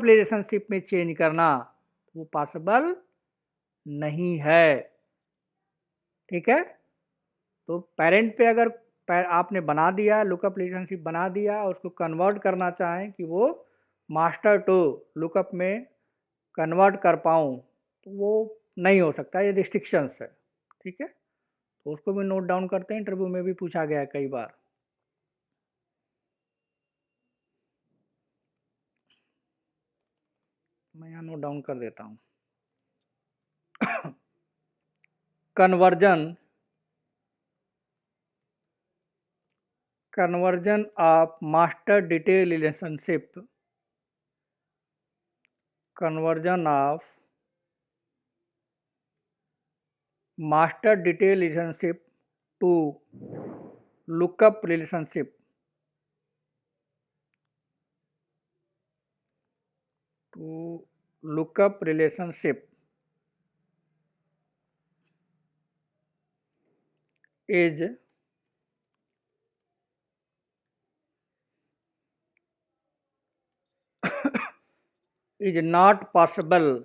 रिलेशनशिप में चेंज करना, वो पॉसिबल नहीं है, ठीक है। तो पेरेंट पे अगर आपने बना दिया, लुकअप रिलेशनशिप बना दिया और उसको कन्वर्ट करना चाहें कि वो मास्टर टू लुकअप में कन्वर्ट कर पाऊँ, तो वो नहीं हो सकता, ये रिस्ट्रिक्शंस है, ठीक है। तो उसको भी नोट डाउन करते हैं, इंटरव्यू में भी पूछा गया है कई बार। मैं यहाँ नोट डाउन कर देता हूँ। conversion of master detail relationship, conversion of master detail relationship to lookup relationship, to lookup relationship is is not possible,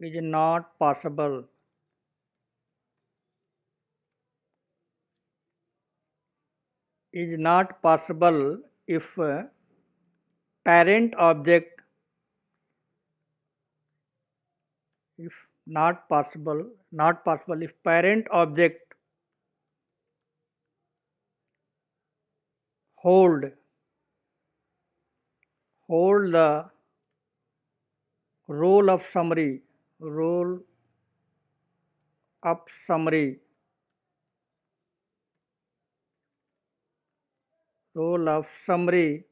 is not possible is not possible if parent object, if not possible if parent object hold the role of summary, role of summary, role of summary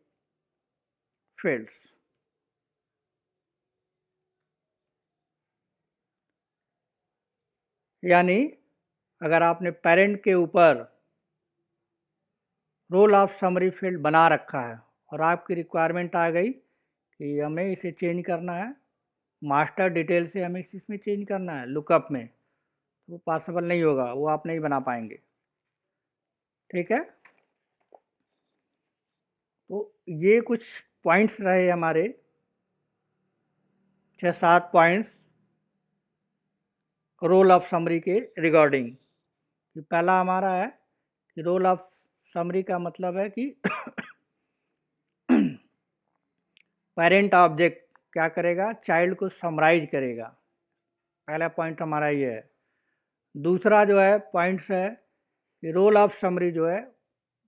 fields. यानी अगर आपने पेरेंट के ऊपर रोल ऑफ समरी फील्ड बना रखा है और आपकी रिक्वायरमेंट आ गई कि हमें इसे चेंज करना है, मास्टर डिटेल से हमें इसमें चेंज करना है लुकअप में, वो पॉसिबल नहीं होगा, वो आप नहीं बना पाएंगे। ठीक है, तो ये कुछ पॉइंट्स रहे हमारे 6-7 पॉइंट्स रोल ऑफ समरी के रिगार्डिंग। पहला हमारा है कि रोल ऑफ समरी का मतलब है कि पेरेंट ऑब्जेक्ट क्या करेगा, चाइल्ड को समराइज करेगा। पहला पॉइंट हमारा ये है। दूसरा जो है पॉइंट्स है कि रोल ऑफ समरी जो है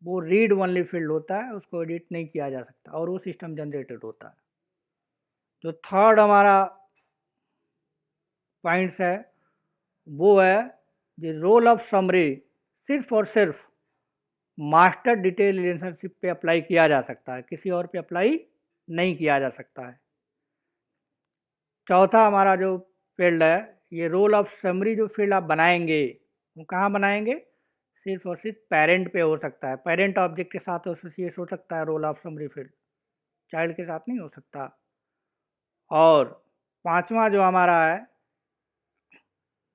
वो रीड ओनली फील्ड होता है, उसको एडिट नहीं किया जा सकता और वो सिस्टम जनरेटेड होता है। जो थर्ड हमारा पॉइंट्स है वो है द रोल ऑफ समरी सिर्फ और सिर्फ मास्टर डिटेल रिलेशनशिप पे अप्लाई किया जा सकता है, किसी और पे अप्लाई नहीं किया जा सकता है। चौथा हमारा जो फील्ड है, ये रोल ऑफ समरी जो फील्ड आप बनाएंगे वो कहाँ बनाएंगे, सिर्फ और सिर्फ पेरेंट पे हो सकता है, पेरेंट ऑब्जेक्ट के साथ एसोसिएट हो सकता है roll of summary field, child के साथ नहीं हो सकता। और पांचवा जो हमारा है,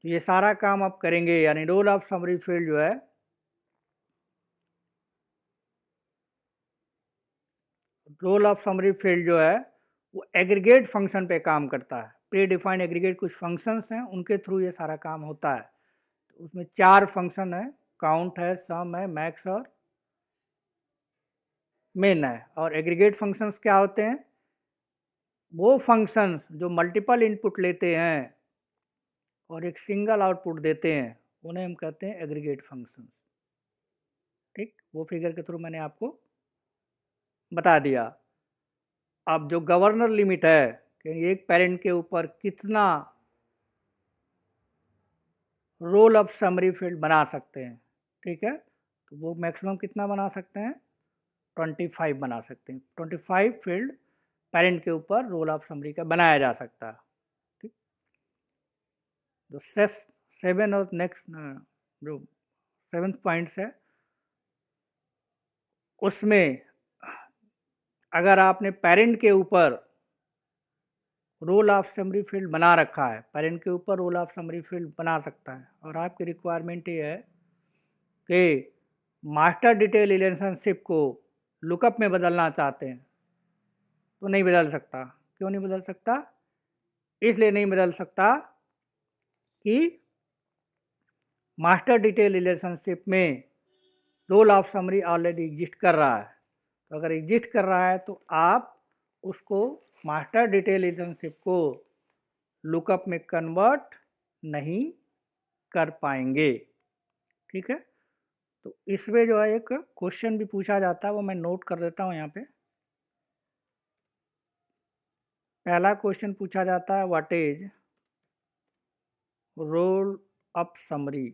तो ये सारा काम आप करेंगे, यानी रोल ऑफ समरी फील्ड जो है रोल ऑफ समरी फील्ड जो है वो एग्रीगेट फंक्शन पे काम करता है। प्री डिफाइंड एग्रीगेट कुछ फंक्शंस हैं, उनके थ्रू ये सारा काम होता है। तो उसमें 4 फंक्शन है, काउंट है, सम है, मैक्स और मेन है। और एग्रीगेट फंक्शंस क्या होते हैं, वो फंक्शंस जो मल्टीपल इनपुट लेते हैं और एक सिंगल आउटपुट देते हैं, उन्हें हम कहते हैं एग्रीगेट फंक्शंस। ठीक, वो फिगर के थ्रू मैंने आपको बता दिया। अब जो गवर्नर लिमिट है कि एक पेरेंट के ऊपर कितना रोल ऑफ समरी फील्ड बना सकते हैं, ठीक है, तो वो मैक्सिमम कितना बना सकते हैं, 25 बना सकते हैं। 25 फील्ड पेरेंट के ऊपर रोल ऑफ समरी का बनाया जा सकता है। ठीक, तो 7 और नेक्स्ट जो 7th पॉइंट्स है, उसमें अगर आपने पेरेंट के ऊपर रोल ऑफ समरी फील्ड बना रखा है, पेरेंट के ऊपर रोल ऑफ समरी फील्ड बना सकता है, और आपकी रिक्वायरमेंट ये है कि मास्टर डिटेल रिलेशनशिप को लुकअप में बदलना चाहते हैं, तो नहीं बदल सकता। क्यों नहीं बदल सकता, इसलिए नहीं बदल सकता कि मास्टर डिटेल रिलेशनशिप में roll of summary already exist कर रहा है। तो अगर एग्जिस्ट कर रहा है तो आप उसको मास्टर डिटेल रिलेशनशिप को लुकअप में कन्वर्ट नहीं कर पाएंगे। ठीक है, तो इसमें जो है एक क्वेश्चन भी पूछा जाता है, वो मैं नोट कर देता हूँ यहाँ पे। पहला क्वेश्चन पूछा जाता है, व्हाट रोल अप समरी।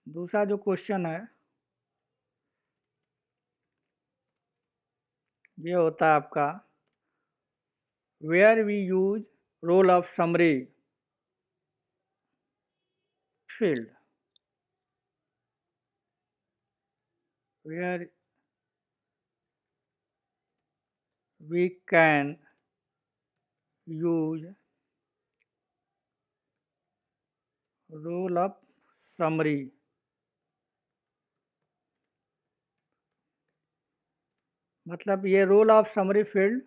दूसरा जो क्वेश्चन है ये होता है आपका, where we use roll up summary field, where we can use roll up summary. मतलब ये रोल ऑफ समरी फील्ड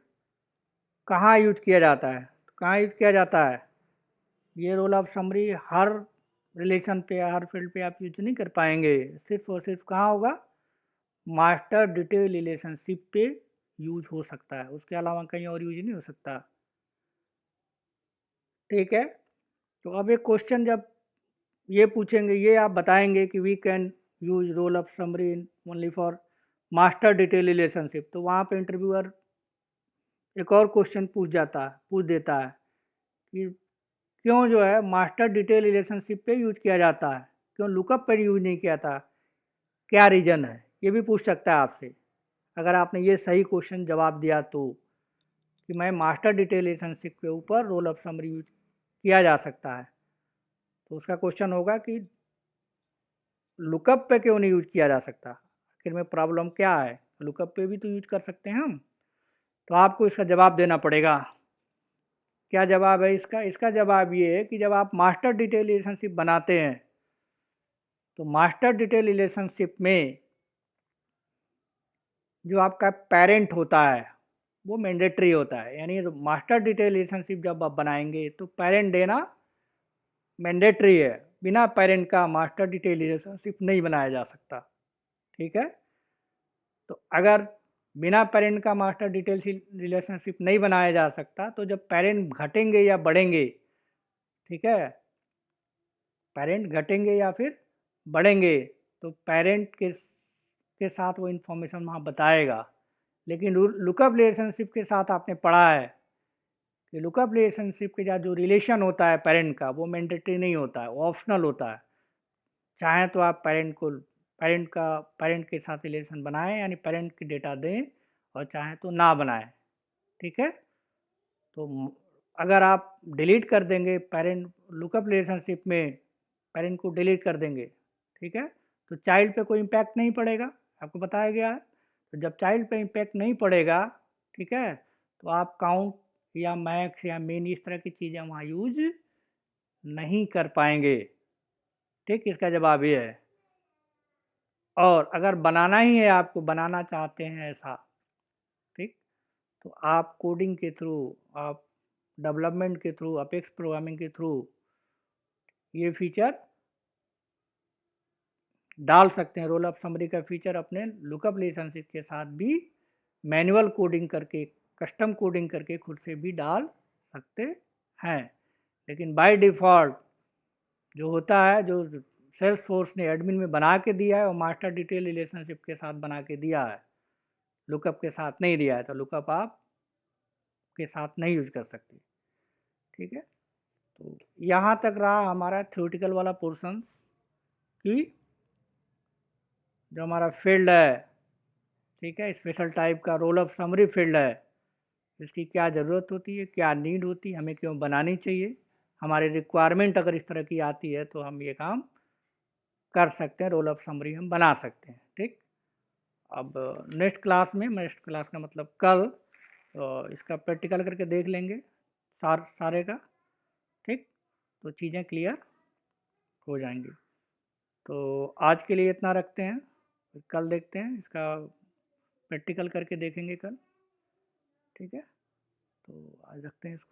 कहाँ यूज किया जाता है, कहाँ यूज किया जाता है। ये रोल ऑफ समरी हर रिलेशन पे, हर फील्ड पे आप यूज नहीं कर पाएंगे, सिर्फ और सिर्फ कहाँ होगा, मास्टर डिटेल रिलेशनशिप पे यूज हो सकता है, उसके अलावा कहीं और यूज नहीं हो सकता। ठीक है, तो अब एक क्वेश्चन जब ये पूछेंगे, ये आप बताएंगे कि we can use roll of summary only for master detail relationship, तो वहाँ पे इंटरव्यूअर एक और क्वेश्चन पूछ देता है कि क्यों जो है मास्टर डिटेल रिलेशनशिप पे यूज किया जाता है, क्यों लुकअप पर यूज नहीं किया था, क्या रीज़न है, ये भी पूछ सकता है आपसे। अगर आपने ये सही क्वेश्चन जवाब दिया तो, कि मैं मास्टर डिटेल रिलेशनशिप के ऊपर रोल ऑफ समरी यूज किया जा सकता है, तो उसका क्वेश्चन होगा कि लुकअप पे क्यों नहीं यूज किया जा सकता, आखिर में प्रॉब्लम क्या है, लुकअप पे भी तो यूज कर सकते हैं हम। तो आपको इसका जवाब देना पड़ेगा। क्या जवाब है इसका, इसका जवाब ये है कि जब आप मास्टर डिटेल रिलेशनशिप बनाते हैं तो मास्टर डिटेल रिलेशनशिप में जो आपका पेरेंट होता है वो मैंडेटरी होता है, यानी मास्टर डिटेल रिलेशनशिप जब आप बनाएंगे तो पेरेंट देना मैंडेटरी है, बिना पेरेंट का मास्टर डिटेल रिलेशनशिप नहीं बनाया जा सकता। ठीक है, तो अगर बिना पेरेंट का मास्टर डिटेल रिलेशनशिप नहीं बनाया जा सकता, तो जब पेरेंट घटेंगे या बढ़ेंगे, ठीक है, पेरेंट घटेंगे या फिर बढ़ेंगे, तो पेरेंट के साथ वो इन्फॉर्मेशन वहाँ बताएगा। लेकिन लुकअप रिलेशनशिप के साथ आपने पढ़ा है कि लुकअप रिलेशनशिप के साथ जो रिलेशन होता है पेरेंट का, वो मैंडेटरी नहीं होता है, वो ऑप्शनल होता है। चाहें तो आप पेरेंट के साथ रिलेशन बनाएं, यानी पेरेंट की डेटा दें, और चाहें तो ना बनाएं। ठीक है, तो अगर आप डिलीट कर देंगे पेरेंट, लुकअप रिलेशनशिप में पेरेंट को डिलीट कर देंगे, ठीक है, तो चाइल्ड पे कोई इम्पैक्ट नहीं पड़ेगा, आपको बताया गया है। तो जब चाइल्ड पे इम्पैक्ट नहीं पड़ेगा, ठीक है, तो आप काउंट या मैक्स या मीन इस तरह की चीज़ें वहाँ यूज नहीं कर पाएंगे। ठीक, इसका जवाब ये है। और अगर बनाना ही है, आपको बनाना चाहते हैं ऐसा, ठीक, तो आप कोडिंग के थ्रू, आप डेवलपमेंट के थ्रू, अपेक्स प्रोग्रामिंग के थ्रू ये फीचर डाल सकते हैं। रोल अप समरी का फीचर अपने लुकअप रिलेशनशिप के साथ भी मैनुअल कोडिंग करके, कस्टम कोडिंग करके खुद से भी डाल सकते हैं। लेकिन बाय डिफ़ॉल्ट जो होता है, जो सेल्सफोर्स ने एडमिन में बना के दिया है, और मास्टर डिटेल रिलेशनशिप के साथ बना के दिया है, लुकअप के साथ नहीं दिया है, तो लुकअप आप के साथ नहीं यूज कर सकते। ठीक है, तो यहाँ तक रहा हमारा थ्योरेटिकल वाला पोर्शन की जो हमारा फील्ड है, ठीक है, स्पेशल टाइप का रोल ऑफ समरी फील्ड है, इसकी क्या ज़रूरत होती है, क्या नीड होती है, हमें क्यों बनानी चाहिए, हमारी रिक्वायरमेंट अगर इस तरह की आती है तो हम ये काम कर सकते हैं, रोल ऑफ समरी हम बना सकते हैं। ठीक, अब नेक्स्ट क्लास का मतलब कल, इसका प्रैक्टिकल करके देख लेंगे सारे का। ठीक, तो चीज़ें क्लियर हो जाएंगी। तो आज के लिए इतना रखते हैं, कल देखते हैं, इसका प्रैक्टिकल करके देखेंगे कल। ठीक है, तो आज रखते हैं इसको।